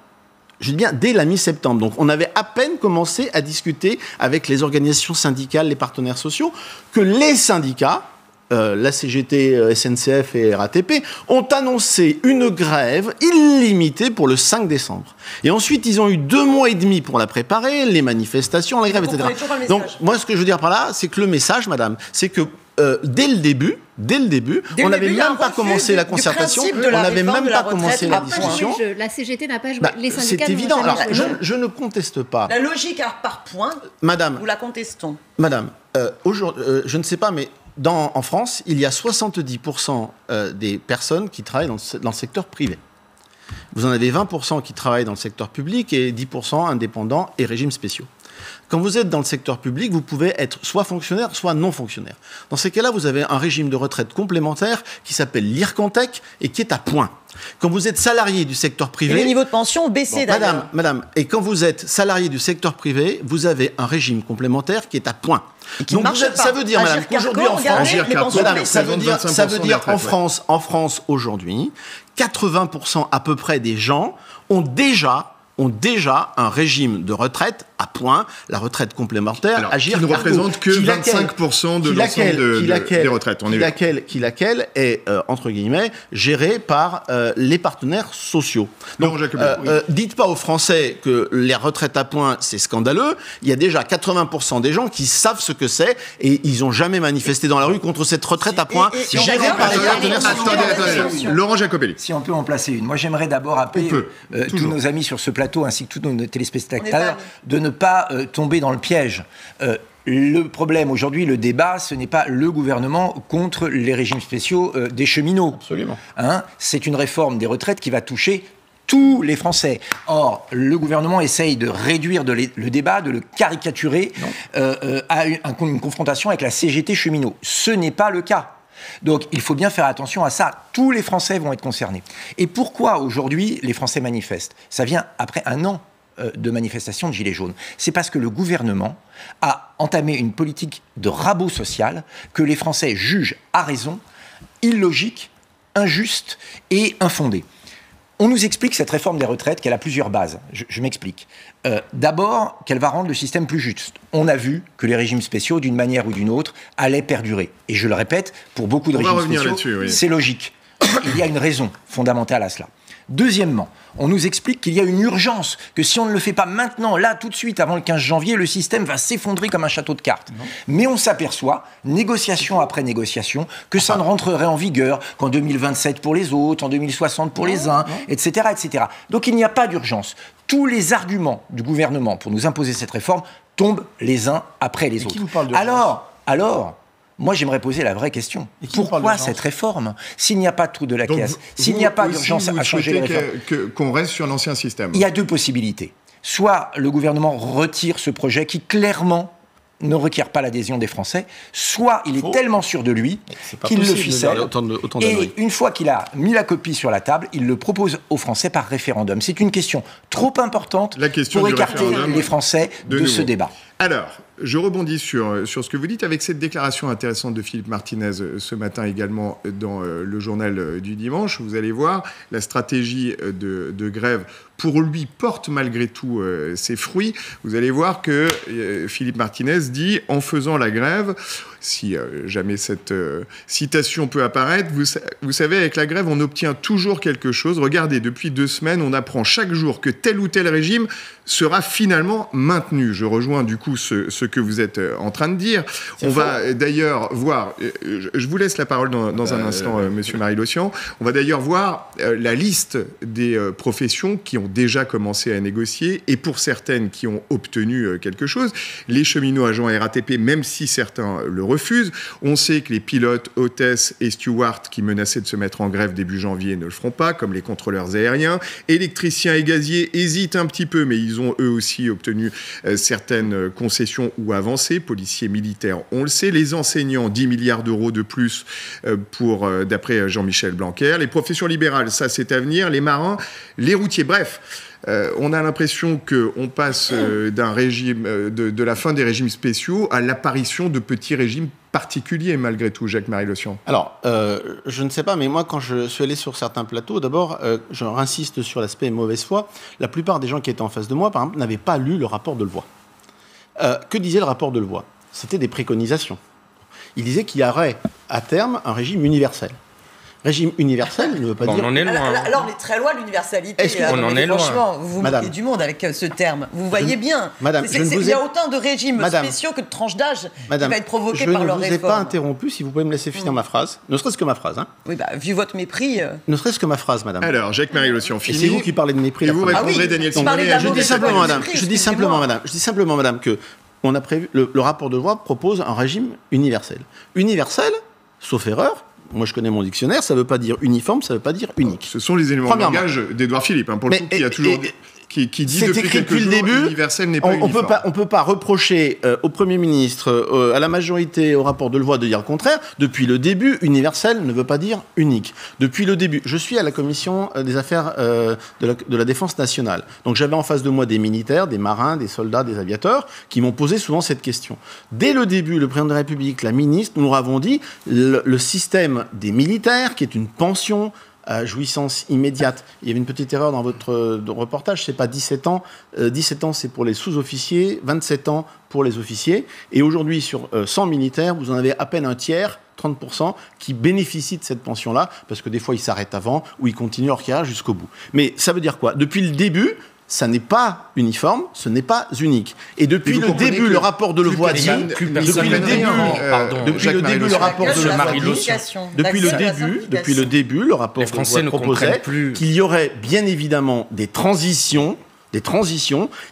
je dis bien dès la mi-septembre, donc on avait à peine commencé à discuter avec les organisations syndicales, les partenaires sociaux, que les syndicats, la CGT, SNCF et RATP, ont annoncé une grève illimitée pour le 5 décembre. Et ensuite, ils ont eu 2 mois et demi pour la préparer, les manifestations, la grève, etc. Donc, moi, ce que je veux dire par là, c'est que le message, madame, c'est que dès le début, on n'avait même pas commencé la concertation, on n'avait même pas commencé la discussion. La CGT n'a pas joué, les syndicats c'est évident. Alors, je ne conteste pas. La logique par point, madame, nous la contestons. Madame, je ne sais pas, mais en France, il y a 70% des personnes qui travaillent dans le secteur privé. Vous en avez 20% qui travaillent dans le secteur public et 10% indépendants et régimes spéciaux. Quand vous êtes dans le secteur public, vous pouvez être soit fonctionnaire, soit non fonctionnaire. Dans ces cas-là, vous avez un régime de retraite complémentaire qui s'appelle l'IRCANTEC et qui est à point. Quand vous êtes salarié du secteur privé... Et les niveaux de pension ont baissé d'ailleurs. Madame, et quand vous êtes salarié du secteur privé, vous avez un régime complémentaire qui est à point. Donc ça veut dire, madame, qu'aujourd'hui en France... Ça veut dire en France aujourd'hui, 80% à peu près des gens ont déjà un régime de retraite à point, la retraite complémentaire, Agir Cargo. Qui ne représente que 25% de l'ensemble des retraites. Laquelle est, entre guillemets, gérée par les partenaires sociaux. Donc, dites pas aux Français que les retraites à point, c'est scandaleux. Il y a déjà 80% des gens qui savent ce que c'est et ils n'ont jamais manifesté dans la rue contre cette retraite à point gérée par les partenaires sociaux. Laurent Jacobelli. Si on peut en placer une. Moi, j'aimerais d'abord appeler tous nos amis sur ce plateau ainsi que tous nos téléspectateurs de ne pas tomber dans le piège. Le problème aujourd'hui, le débat, ce n'est pas le gouvernement contre les régimes spéciaux des cheminots. Absolument. C'est une réforme des retraites qui va toucher tous les Français. Or, le gouvernement essaye de réduire le débat, de le caricaturer à une confrontation avec la CGT cheminots. Ce n'est pas le cas. Donc, il faut bien faire attention à ça. Tous les Français vont être concernés. Et pourquoi, aujourd'hui, les Français manifestent? Ça vient après un an de manifestations de Gilets jaunes. C'est parce que le gouvernement a entamé une politique de rabot social que les Français jugent à raison illogique, injuste et infondée. On nous explique cette réforme des retraites qu'elle a plusieurs bases. Je m'explique. D'abord, qu'elle va rendre le système plus juste. On a vu que les régimes spéciaux, d'une manière ou d'une autre, allaient perdurer. Et je le répète, pour beaucoup de régimes spéciaux, c'est logique. Il y a une raison fondamentale à cela. Deuxièmement, on nous explique qu'il y a une urgence, que si on ne le fait pas maintenant, là, tout de suite, avant le 15 janvier, le système va s'effondrer comme un château de cartes. Non. Mais on s'aperçoit, négociation après négociation, que ça ne rentrerait en vigueur qu'en 2027 pour les autres, en 2060 pour les uns, etc., etc. Donc il n'y a pas d'urgence. Tous les arguments du gouvernement pour nous imposer cette réforme tombent les uns après les autres. Alors, moi, j'aimerais poser la vraie question. Pourquoi cette réforme? S'il n'y a pas de trou de la caisse, s'il n'y a pas d'urgence à changer les réformes... qu'on reste sur l'ancien système. Il y a deux possibilités. Soit le gouvernement retire ce projet qui, clairement, ne requiert pas l'adhésion des Français, soit il est tellement sûr de lui qu'il le ficelle. Et une fois qu'il a mis la copie sur la table, il le propose aux Français par référendum. C'est une question trop importante pour écarter les Français de ce débat. Alors, je rebondis sur ce que vous dites avec cette déclaration intéressante de Philippe Martinez ce matin également dans le journal du dimanche. Vous allez voir, la stratégie de grève pour lui porte malgré tout ses fruits. Vous allez voir que Philippe Martinez dit « En faisant la grève », si jamais cette citation peut apparaître, vous savez, avec la grève, on obtient toujours quelque chose. Regardez, depuis 2 semaines, on apprend chaque jour que tel ou tel régime sera finalement maintenu. Je rejoins du coup ce que vous êtes en train de dire. On va d'ailleurs voir, je vous laisse la parole dans un instant, Monsieur Marie-Lossian. On va d'ailleurs voir la liste des professions qui ont déjà commencé à négocier et pour certaines qui ont obtenu quelque chose. Les cheminots agents RATP, même si certains le refusent. On sait que les pilotes, hôtesses et stewards qui menaçaient de se mettre en grève début janvier ne le feront pas, comme les contrôleurs aériens. Électriciens et gaziers hésitent un petit peu, mais ils ont eux aussi obtenu certaines concessions ou avancées. Policiers, militaires, on le sait. Les enseignants, 10 milliards d'euros de plus d'après Jean-Michel Blanquer. Les professions libérales, ça c'est à venir. Les marins, les routiers, bref. On a l'impression qu'on passe d'un régime, de la fin des régimes spéciaux à l'apparition de petits régimes particuliers, malgré tout, Jacques-Marie Lossian. Alors, je ne sais pas, mais moi, quand je suis allé sur certains plateaux, d'abord, je insiste sur l'aspect mauvaise foi. La plupart des gens qui étaient en face de moi, par exemple, n'avaient pas lu le rapport de Levoy. Que disait le rapport de Levoy? C'était des préconisations. Il disait qu'il y aurait, à terme, un régime universel. Régime universel ne veut pas dire... On en est loin. Là, on est très loin de l'universalité. On en est loin. Franchement, vous vous moquez du monde avec ce terme. Vous voyez bien. Madame, il y a autant de régimes spéciaux que de tranches d'âge qui va être provoqué par leur réforme. Je ne vous ai pas interrompu, si vous pouvez me laisser finir ma phrase. Ne serait-ce que ma phrase. Hein. Oui, vu votre mépris... Ne serait-ce que ma phrase, madame. Alors, Jacques-Marie Lossian, fini. C'est vous qui parlez de mépris. Et vous répondrez, Daniel Simonet. Je dis simplement, madame, que on a prévu... Le rapport de loi propose un régime universel. Universel, sauf erreur... Moi, je connais mon dictionnaire, ça ne veut pas dire uniforme, ça ne veut pas dire unique. Ce sont les éléments de langage d'Édouard Philippe, pour le coup, qui a toujours... Qui dit depuis quelques jours, universel n'est pas uniforme. On ne peut pas reprocher au Premier ministre, à la majorité, au rapport de Levoy de dire le contraire. Depuis le début, universel ne veut pas dire unique. Depuis le début, je suis à la commission des affaires de la défense nationale. Donc j'avais en face de moi des militaires, des marins, des soldats, des aviateurs, qui m'ont posé souvent cette question. Dès le début, le président de la République, la ministre, nous leur avons dit le système des militaires, qui est une pension à jouissance immédiate. Il y avait une petite erreur dans votre reportage, c'est pas 17 ans. 17 ans, c'est pour les sous-officiers, 27 ans pour les officiers. Et aujourd'hui, sur 100 militaires, vous en avez à peine un tiers, 30%, qui bénéficient de cette pension-là, parce que des fois, ils s'arrêtent avant ou ils continuent leur carrière jusqu'au bout. Mais ça veut dire quoi? Depuis le début, ça n'est pas uniforme, ce n'est pas unique. Et depuis le début, le rapport de Levoy dit... Depuis le début, le rapport de Levoy proposait qu'il y aurait bien évidemment des transitions.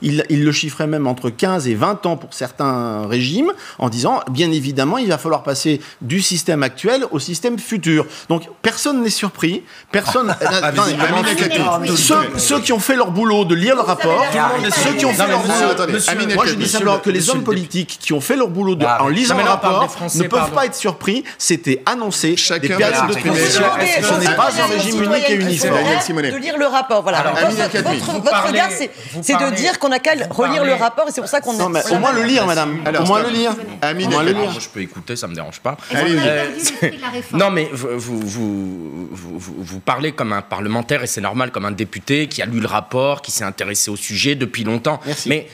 Il le chiffrait même entre 15 et 20 ans pour certains régimes, en disant, bien évidemment, il va falloir passer du système actuel au système futur. Donc, personne n'est surpris. Ceux qui ont fait leur boulot de lire le rapport, ceux qui ont fait leur boulot... Moi, je dis simplement que les hommes politiques qui ont fait leur boulot en lisant le rapport ne peuvent pas être surpris. C'était annoncé des périodes de transition. Ce n'est pas un régime unique et uniforme. De lire le rapport, voilà. Votre regard, c'est c'est de dire qu'on n'a qu'à relire le rapport et c'est pour ça qu'on... Non, mais au moins le lire, madame. Au moins le lire. Moi, je peux écouter, ça me dérange pas. Non, mais vous parlez comme un parlementaire et c'est normal, comme un député qui a lu le rapport, qui s'est intéressé au sujet depuis longtemps. Merci. Mais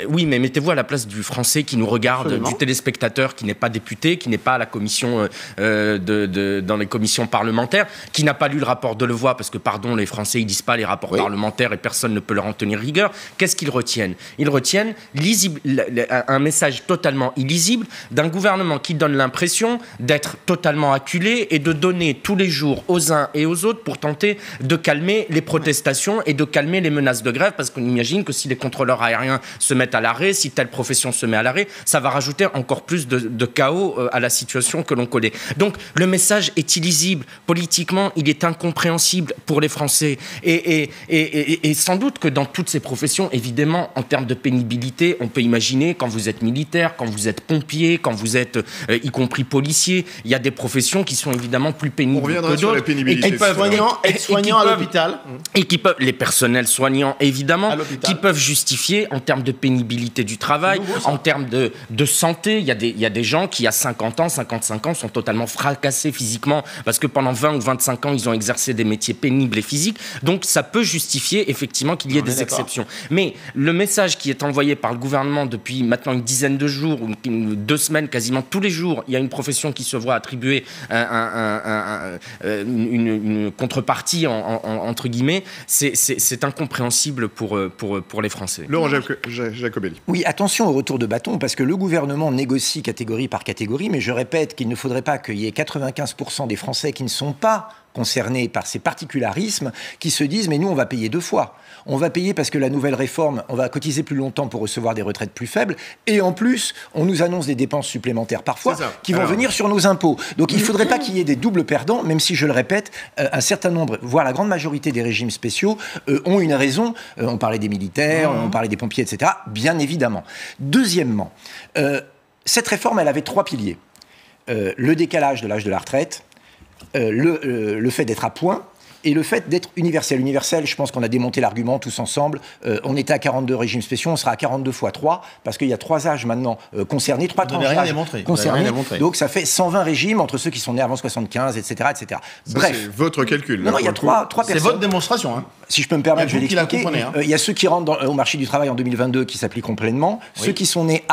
oui, mais mettez-vous à la place du Français qui nous regarde, absolument, du téléspectateur qui n'est pas député, qui n'est pas à la commission dans les commissions parlementaires, qui n'a pas lu le rapport de Delevoye, parce que pardon, les Français ils disent pas les rapports parlementaires et personne ne peut leur en tenir rigueur. Qu'est-ce qu'ils retiennent? Ils retiennent un message totalement illisible d'un gouvernement qui donne l'impression d'être totalement acculé et de donner tous les jours aux uns et aux autres pour tenter de calmer les protestations et de calmer les menaces de grève, parce qu'on imagine que si les contrôleurs aériens se mettent à l'arrêt, si telle profession se met à l'arrêt, ça va rajouter encore plus de chaos à la situation que l'on connaît. Donc le message est illisible. Politiquement, il est incompréhensible pour les Français. Et sans doute que dans toutes ces professions, évidemment, en termes de pénibilité, on peut imaginer, quand vous êtes militaire, quand vous êtes pompier, quand vous êtes, y compris policier, il y a des professions qui sont évidemment plus pénibles que d'autres. Sur la pénibilité. Et soignants à l'hôpital. Et qui peuvent, les personnels soignants, évidemment, qui peuvent justifier en termes de pénibilité du travail, en termes de santé. Il y a des gens qui, à 50 ans, 55 ans, sont totalement fracassés physiquement parce que pendant 20 ou 25 ans, ils ont exercé des métiers pénibles et physiques. Donc, ça peut justifier effectivement qu'il y ait des exceptions. Mais le message qui est envoyé par le gouvernement depuis maintenant une dizaine de jours, ou 2 semaines, quasiment tous les jours, il y a une profession qui se voit attribuer une contrepartie, entre guillemets, c'est incompréhensible pour les Français. Laurent Jacobelli. Oui, attention au retour de bâton, parce que le gouvernement négocie catégorie par catégorie, mais je répète qu'il ne faudrait pas qu'il y ait 95% des Français qui ne sont pas concernés par ces particularismes, qui se disent « mais nous, on va payer 2 fois. On va payer parce que la nouvelle réforme, on va cotiser plus longtemps pour recevoir des retraites plus faibles, et en plus, on nous annonce des dépenses supplémentaires parfois qui vont venir sur nos impôts. » Donc il ne faudrait pas qu'il y ait des doubles perdants, même si, je le répète, un certain nombre, voire la grande majorité des régimes spéciaux ont une raison. On parlait des militaires, on parlait des pompiers, etc. Bien évidemment. Deuxièmement, cette réforme, elle avait 3 piliers. Le décalage de l'âge de la retraite, le fait d'être à point et le fait d'être universel. Universel, je pense qu'on a démonté l'argument tous ensemble. On était à 42 régimes spéciaux, on sera à 42 fois 3, parce qu'il y a 3 âges maintenant concernés, 3 tranches d'âge concernés. Donc ça fait 120 régimes entre ceux qui sont nés avant 75, etc. etc. Bref. C'est votre calcul. Non, il y a 3 personnes. C'est votre démonstration. Hein. Si je peux me permettre, je vais l'expliquer. Il y a ceux qui rentrent au marché du travail en 2022 qui s'appliqueront pleinement, ceux qui sont nés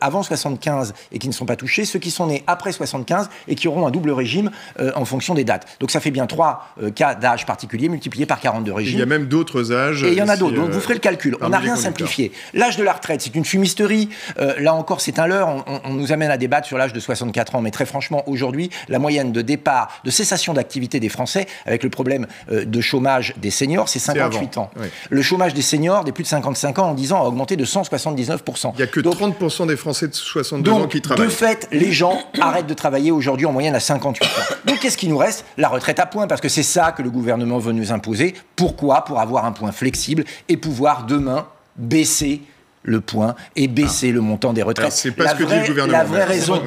avant 75 et qui ne sont pas touchés, ceux qui sont nés après 75 et qui auront un double régime en fonction des dates. Donc ça fait bien 3 cas d'âge particuliers multipliés par 42 régimes. Il y a même d'autres âges. Et il y en a d'autres. Donc vous ferez le calcul. On n'a rien simplifié. L'âge de la retraite, c'est une fumisterie. Là encore, c'est un leurre. On nous amène à débattre sur l'âge de 64 ans. Mais très franchement, aujourd'hui, la moyenne de départ, de cessation d'activité des Français, avec le problème de chômage des seniors, c'est 58 ans. Oui. Le chômage des seniors, des plus de 55 ans, en 10 ans, a augmenté de 179%. Il n'y a que 30% des Français de 62 ans qui travaillent. De fait, les gens arrêtent de travailler aujourd'hui en moyenne à 58 ans. Donc qu'est-ce qui nous reste? La retraite à points, parce que c'est ça que le gouvernement veut nous imposer. Pourquoi? Pour avoir un point flexible et pouvoir demain baisser le point et baisser le montant des retraites. C'est pas ce que dit le gouvernement. La vraie raison,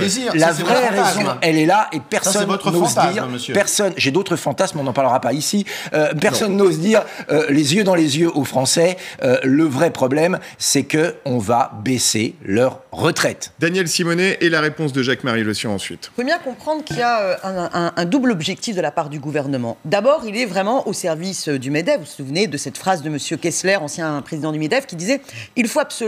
elle est là et personne n'ose dire. J'ai d'autres fantasmes, on n'en parlera pas ici. Personne n'ose dire, les yeux dans les yeux aux Français, le vrai problème, c'est que on va baisser leur retraite. Daniel Simonet et la réponse de Jacques-Marie Le Sian ensuite. Il faut bien comprendre qu'il y a un double objectif de la part du gouvernement. D'abord, il est vraiment au service du MEDEF. Vous vous souvenez de cette phrase de M. Kessler, ancien président du MEDEF, qui disait « Il faut absolument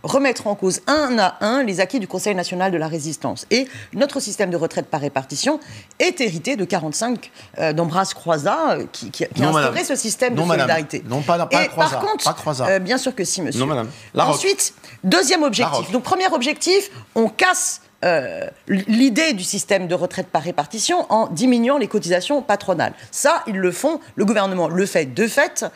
remettre en cause un à un les acquis du Conseil national de la résistance. » Et notre système de retraite par répartition est hérité de 45 d'Ambroise Croizat qui a instauré ce système de solidarité. Non, pas Croizat. Par contre, bien sûr que si, monsieur. Non, madame. Ensuite, deuxième objectif. Donc, premier objectif, on casse l'idée du système de retraite par répartition en diminuant les cotisations patronales. Ça, ils le font, le gouvernement le fait de fait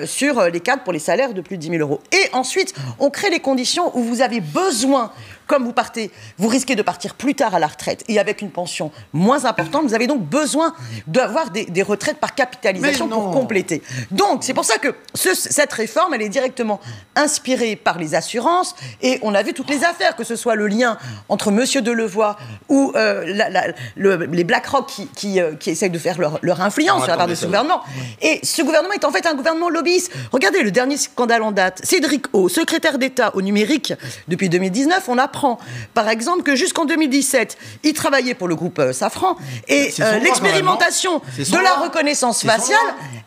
sur les cadres pour les salaires de plus de 10 000 euros. Et ensuite, on crée les conditions où vous avez besoin comme vous risquez de partir plus tard à la retraite et avec une pension moins importante, vous avez donc besoin d'avoir des retraites par capitalisation pour compléter. Donc, c'est pour ça que cette réforme, elle est directement inspirée par les assurances, et on a vu toutes les affaires, que ce soit le lien entre Monsieur Delevoye ou les BlackRock qui essayent de faire leur influence sur la part de ce gouvernement. Et ce gouvernement est en fait un gouvernement lobbyiste. Regardez le dernier scandale en date. Cédric O, secrétaire d'État au numérique depuis 2019, on apprend par exemple que jusqu'en 2017, il travaillait pour le groupe Safran, et l'expérimentation de la reconnaissance faciale,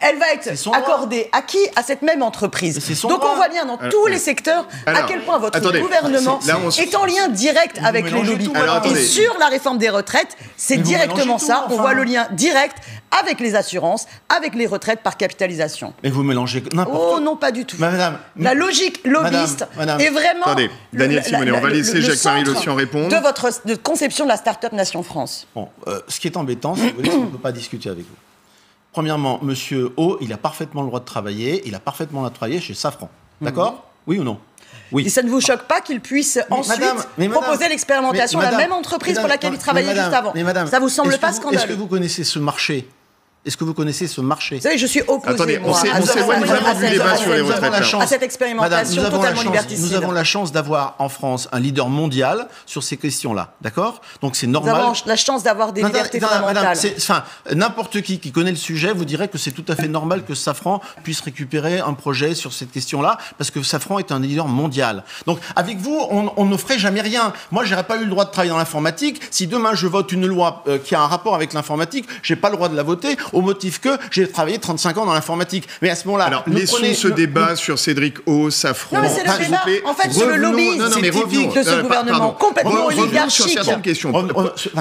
elle va être accordée à qui? À cette même entreprise. Donc on voit bien dans tous les secteurs à quel point votre gouvernement est en lien direct avec les lobbies. Et sur la réforme des retraites, c'est directement ça. On voit le lien direct avec les assurances, avec les retraites par capitalisation. Mais vous mélangez n'importe quoi. Oh non, pas du tout. La logique lobbyiste est vraiment... Attendez, Daniel Simonet, on va laisser Jacques-Marie Le Sian répondre. De votre conception de la start-up Nation France. Bon, ce qui est embêtant, c'est qu'on ne peut pas discuter avec vous. Premièrement, Monsieur O, il a parfaitement le droit de travailler, il a parfaitement le droit de travailler chez Safran. D'accord? Oui ou non? Oui. Et ça ne vous choque pas qu'il puisse ensuite proposer l'expérimentation à la même entreprise pour laquelle il travaillait juste avant? Ça vous semble pas scandaleux? Est-ce que vous connaissez ce marché? Est-ce que vous connaissez ce marché? Vous savez, je suis opposée, on s'éloigne vraiment du débat sur les retraites. À cette expérimentation totalement liberticide. Nous avons la chance d'avoir en France un leader mondial sur ces questions-là, d'accord? Donc c'est normal. Nous avons la chance d'avoir des libertés fondamentales. N'importe qui connaît le sujet vous dirait que c'est tout à fait normal que Safran puisse récupérer un projet sur cette question-là, parce que Safran est un leader mondial. Donc avec vous, on ne ferait jamais rien. Moi, j'aurais pas eu le droit de travailler dans l'informatique. Si demain je vote une loi qui a un rapport avec l'informatique, j'ai pas le droit de la voter, au motif que j'ai travaillé 35 ans dans l'informatique. Mais à ce moment-là... Alors, laissons ce débat sur Cédric O, Safran... Non, mais c'est le débat, en fait, sur le lobbyisme, c'est typique de ce gouvernement, complètement oligarchique. Sur certaines questions.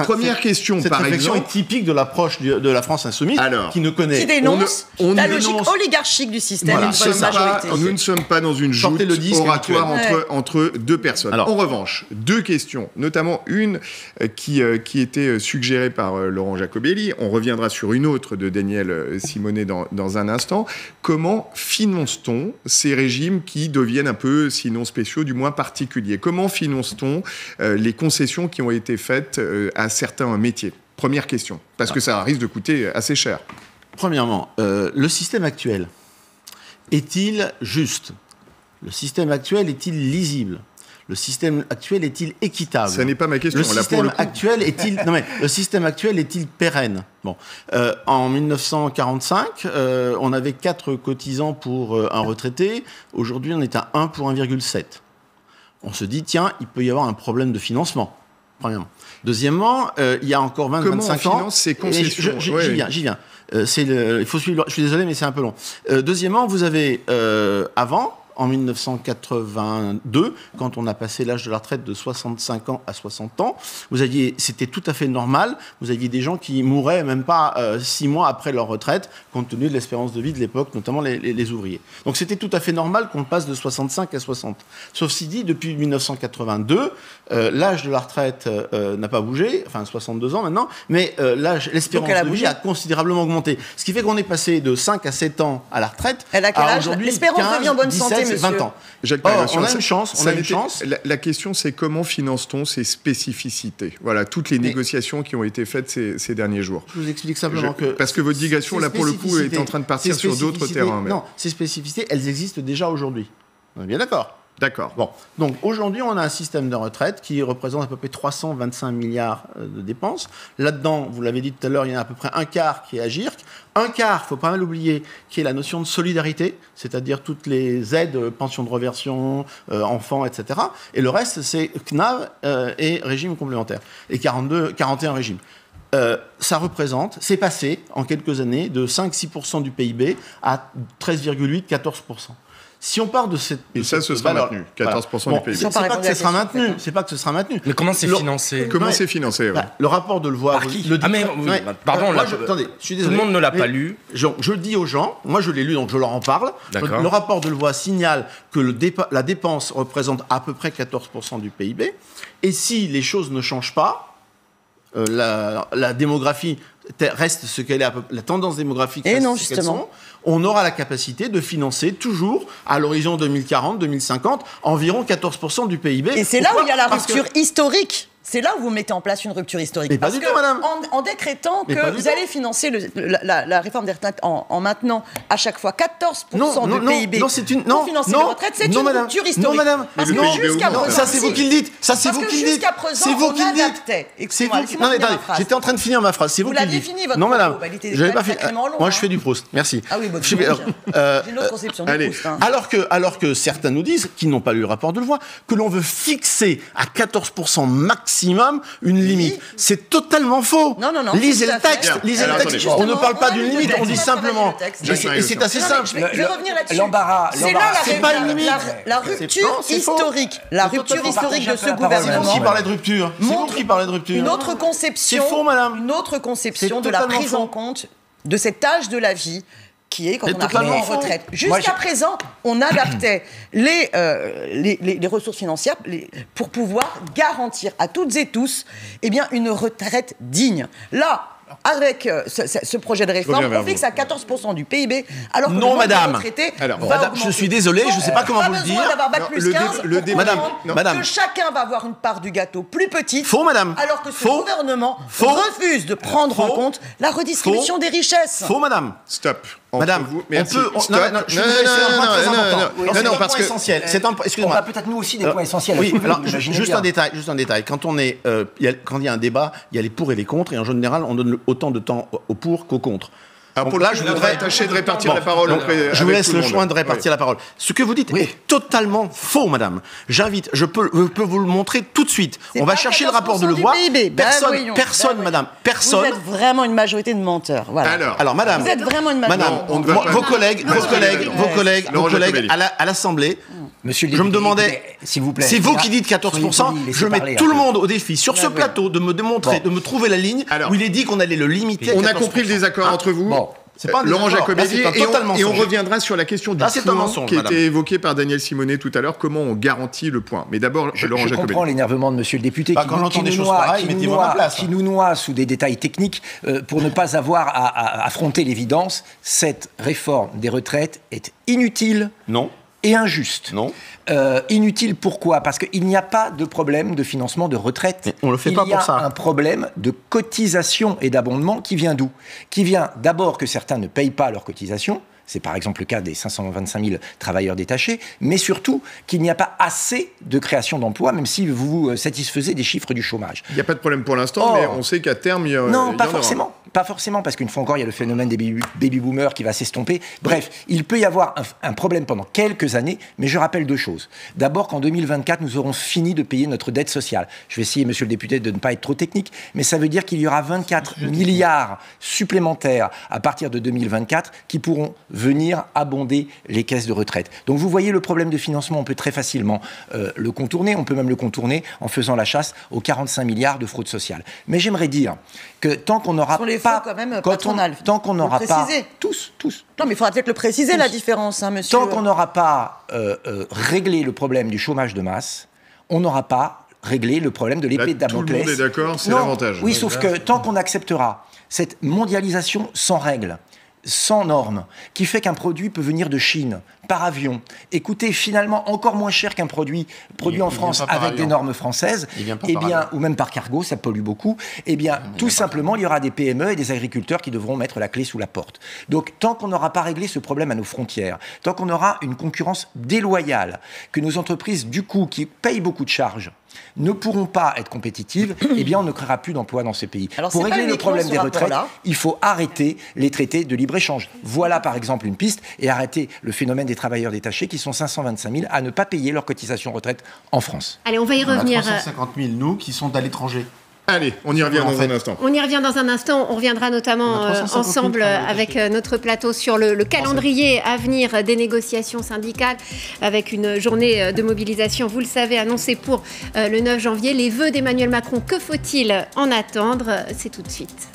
Première question, par exemple... Cette réflexion est typique de l'approche de la France insoumise, qui ne connaît... Qui dénonce la logique oligarchique du système. Nous ne sommes pas dans une joute oratoire entre deux personnes. En revanche, deux questions, notamment une qui était suggérée par Laurent Jacobelli. On reviendra sur une autre de Daniel Simonet dans un instant. Comment finance-t-on ces régimes qui deviennent un peu, sinon spéciaux, du moins particuliers? Comment finance-t-on les concessions qui ont été faites à certains métiers? Première question, parce que ça risque de coûter assez cher. Premièrement, le système actuel est-il juste? Le système actuel est-il lisible? Le système actuel est-il équitable? Ça n'est pas ma question. Le système actuel est-il le système actuel est-il pérenne? Bon, en 1945, on avait 4 cotisants pour un retraité. Aujourd'hui, on est à 1 pour 1,7. On se dit, tiens, il peut y avoir un problème de financement. Premièrement. Deuxièmement, il y a encore 20-25 ans... Comment on finance ces concessions? J'y viens. Il faut suivre. Je suis désolé, mais c'est un peu long. Deuxièmement, vous avez avant... En 1982, quand on a passé l'âge de la retraite de 65 ans à 60 ans, c'était tout à fait normal. Vous aviez des gens qui mouraient même pas 6 mois après leur retraite, compte tenu de l'espérance de vie de l'époque, notamment les ouvriers. Donc c'était tout à fait normal qu'on passe de 65 à 60. Sauf si dit, depuis 1982, l'âge de la retraite n'a pas bougé, enfin 62 ans maintenant, mais l'espérance de vie a considérablement augmenté. Ce qui fait qu'on est passé de 5 à 7 ans à la retraite. Elle a quel âge? L'espérance de vie en bonne santé, 20 ans. On a une chance. La question, c'est comment finance-t-on ces spécificités? Voilà, toutes les négociations qui ont été faites ces derniers jours. Je vous explique simplement que... Parce que votre digression, là, pour le coup, est en train de partir sur d'autres terrains. Non, ces spécificités, elles existent déjà aujourd'hui. On est bien d'accord? D'accord. Bon, donc aujourd'hui, on a un système de retraite qui représente à peu près 325 milliards de dépenses. Là-dedans, vous l'avez dit tout à l'heure, il y en a à peu près un quart qui est AGIRC. Un quart, il ne faut pas mal oublier, qui est la notion de solidarité, c'est-à-dire toutes les aides, pensions de reversion, enfants, etc. Et le reste, c'est CNAV et régime complémentaire. Et 41 régimes. Ça représente, c'est passé en quelques années de 5-6% du PIB à 13,8-14%. Si on part de cette... Et ça, ce sera maintenu, 14% du PIB. C'est pas que ce sera maintenu. C'est pas que ce sera maintenu. Mais comment c'est financé? Comment c'est financé? Le rapport de Delevoye... Pardon, attendez, je suis désolé. Tout le monde ne l'a pas lu. Je le dis aux gens, moi je l'ai lu, donc je leur en parle. Le rapport de Delevoye signale que la dépense représente à peu près 14% du PIB. Et si les choses ne changent pas, la démographie reste ce qu'elle est, la tendance démographique et reste non, ce qu'elles justement. sont, on aura la capacité de financer toujours, à l'horizon 2040-2050, environ 14% du PIB. Et c'est là où il y a la rupture historique. C'est là où vous mettez en place une rupture historique. Mais pas du tout, madame. En décrétant que vous allez financer la réforme des retraites en maintenant à chaque fois 14% de PIB pour financer les retraites, c'est une rupture historique. Non, madame. Parce que jusqu'à présent, ça c'est vous qui le dites. Ça c'est vous qui le dites. C'est vous qui le dites. Non, mais attendez, j'étais en train de finir ma phrase. C'est vous qui le dites. Fini, votre non, madame. Je n'avais pas fini. Moi, je fais du Proust. Merci. Ah oui, j'ai une autre conception du Proust. Alors que certains nous disent, qui n'ont pas lu le rapport de loi, que l'on veut fixer à 14% maximum une limite. C'est totalement faux. Non. Lisez le texte. On ne parle pas d'une limite, on dit simplement. Et c'est assez simple. Je vais revenir là-dessus. L'embarras. C'est pas une limite. La rupture historique. La rupture historique de ce gouvernement. C'est vous qui parlez de rupture. C'est vous qui parlez de rupture. Une autre conception. C'est faux, madame. Une autre conception de la prise en compte de cet âge de la vie qui est quand on arrive en retraite. Jusqu'à présent, on adaptait les ressources financières pour pouvoir garantir à toutes et tous une retraite digne. Là, avec ce projet de réforme, on fixe à 14% du PIB, alors que non, madame. Madame, je suis désolé, je ne sais pas comment vous le dire. D'avoir bac plus 15, madame, que chacun va avoir une part du gâteau plus petite. Faux, madame. Alors que ce gouvernement refuse de prendre en compte la redistribution des richesses. Faux, madame. Stop. Madame, merci. Non, parce que essentiel. On a peut-être nous aussi des points essentiels. Oui, alors juste un détail. Quand il y a un débat, il y a les pour et les contre, et en général, on donne autant de temps aux pour qu'aux contre. Alors pour là, je voudrais tâcher de répartir la parole. Je vous laisse le choix de répartir la parole. Ce que vous dites est totalement faux, madame. Je peux vous le montrer tout de suite. On va chercher le rapport de loi. Personne, madame, personne. Vous êtes vraiment une majorité de menteurs. Voilà. Alors, madame. Vous êtes vraiment une majorité. Madame, vos collègues à l'Assemblée. Monsieur le député, je me demandais, s'il vous plaît, c'est vous qui dites 14%, je mets tout le monde au défi sur ce plateau de me démontrer, de me trouver la ligne où il est dit qu'on allait le limiter à 14%. On a compris le désaccord entre vous. Laurent Giacobelli, et on reviendra sur la question du point qui a été évoquée par Daniel Simonet tout à l'heure, comment on garantit le point. Mais d'abord, Laurent Giacobelli. Je comprends l'énervement de monsieur le député qui nous noie sous des détails techniques pour ne pas avoir à affronter l'évidence. Cette réforme des retraites est inutile. Non. Et injuste. Non. Inutile, pourquoi ? Parce qu'il n'y a pas de problème de financement de retraite. Mais on le fait pas pour ça. Il y a un problème de cotisation et d'abondement qui vient d'où ? Qui vient d'abord que certains ne payent pas leurs cotisations. C'est par exemple le cas des 525 000 travailleurs détachés, mais surtout qu'il n'y a pas assez de création d'emplois, même si vous satisfaisez des chiffres du chômage. Il n'y a pas de problème pour l'instant, mais on sait qu'à terme, il y en aura. Non, pas forcément. Pas forcément, parce qu'une fois encore, il y a le phénomène des baby-boomers qui va s'estomper. Bref, il peut y avoir un problème pendant quelques années, mais je rappelle deux choses. D'abord, qu'en 2024, nous aurons fini de payer notre dette sociale. Je vais essayer, monsieur le député, de ne pas être trop technique, mais ça veut dire qu'il y aura 24 milliards supplémentaires à partir de 2024 qui pourront venir abonder les caisses de retraite. Donc vous voyez, le problème de financement, on peut très facilement le contourner. On peut même le contourner en faisant la chasse aux 45 milliards de fraude sociale. Mais j'aimerais dire que tant qu'on n'aura pas... Tant qu'on n'aura pas... Tous. Non, mais il faudra peut-être le préciser, la différence, hein, monsieur. Tant qu'on n'aura pas réglé le problème du chômage de masse, on n'aura pas réglé le problème de l'épée de Damoclès. Tout le monde est d'accord, c'est l'avantage. Oui, sauf que tant qu'on acceptera cette mondialisation sans règles, sans normes, qui fait qu'un produit peut venir de Chine, par avion, et coûter finalement encore moins cher qu'un produit en France avec des normes françaises, ou même par cargo, ça pollue beaucoup, tout simplement, il y aura des PME et des agriculteurs qui devront mettre la clé sous la porte. Donc, tant qu'on n'aura pas réglé ce problème à nos frontières, tant qu'on aura une concurrence déloyale, que nos entreprises, du coup, qui payent beaucoup de charges, ne pourront pas être compétitives, on ne créera plus d'emplois dans ces pays. Alors, pour régler le problème des retraites, il faut arrêter les traités de libre-échange. Voilà par exemple une piste, et arrêter le phénomène des travailleurs détachés qui sont 525 000 à ne pas payer leur cotisation retraite en France. Allez, on va y revenir. On a 350 000, nous, qui sont à l'étranger. Allez, on y revient dans un instant. On y revient dans un instant. On reviendra notamment ensemble avec notre plateau sur le calendrier à venir des négociations syndicales, avec une journée de mobilisation, vous le savez, annoncée pour le 9 janvier. Les vœux d'Emmanuel Macron, que faut-il en attendre ? C'est tout de suite.